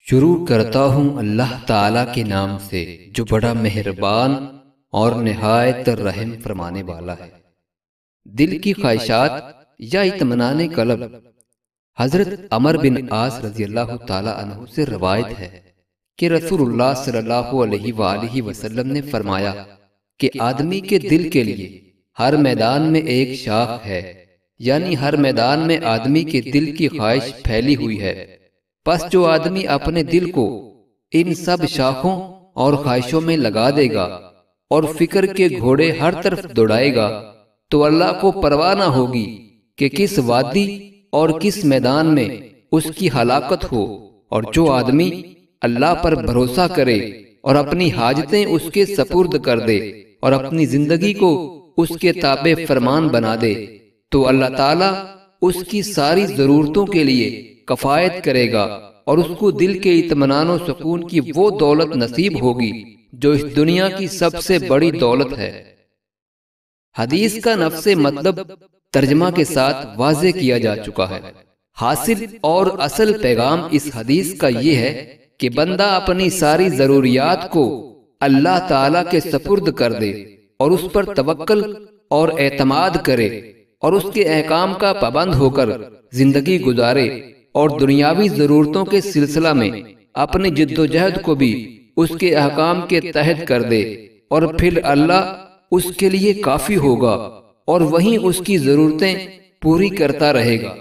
شروع کرتا ہوں اللہ تعالیٰ کے نام سے جو بڑا مہربان اور نہایت رحم فرمانے والا ہے۔ دل کی خواہشات یا اطمینان قلب۔ حضرت عمر بن عاص رضی اللہ تعالیٰ عنہ سے روایت ہے کہ رسول اللہ صلی اللہ علیہ وآلہ وسلم نے فرمایا کہ آدمی کے دل کے لیے ہر میدان میں ایک شاخ ہے، یعنی ہر میدان میں آدمی کے دل کی خواہش پھیلی ہوئی ہے۔ پس جو آدمی اپنے دل کو ان سب شاخوں اور خواہشوں میں لگا دے گا اور فکر کے گھوڑے ہر طرف دوڑائے گا تو اللہ کو پرواہ نہ ہوگی کہ کس وادی اور کس میدان میں اس کی ہلاکت ہو۔ اور جو آدمی اللہ پر بھروسہ کرے اور اپنی حاجتیں اس کے سپرد کر دے اور اپنی زندگی کو اس کے تابع فرمان بنا دے تو اللہ تعالیٰ اس کی ساری ضرورتوں کے لیے کفایت کرے گا اور اس کو دل کے اطمینان و سکون کی وہ دولت نصیب ہوگی جو اس دنیا کی سب سے بڑی دولت ہے۔ حدیث کا نفس مطلب ترجمہ کے ساتھ واضح کیا جا چکا ہے۔ حاصل اور اصل پیغام اس حدیث کا یہ ہے کہ بندہ اپنی ساری ضروریات کو اللہ تعالیٰ کے سپرد کر دے اور اس پر توکل اور اعتماد کرے اور اس کے احکام کا پابند ہو کر زندگی گزارے اور دنیاوی ضرورتوں کے سلسلہ میں اپنی جد و جہد کو بھی اس کے احکام کے تحت کر دے، اور پھر اللہ اس کے لیے کافی ہوگا اور وہیں اس کی ضرورتیں پوری کرتا رہے گا۔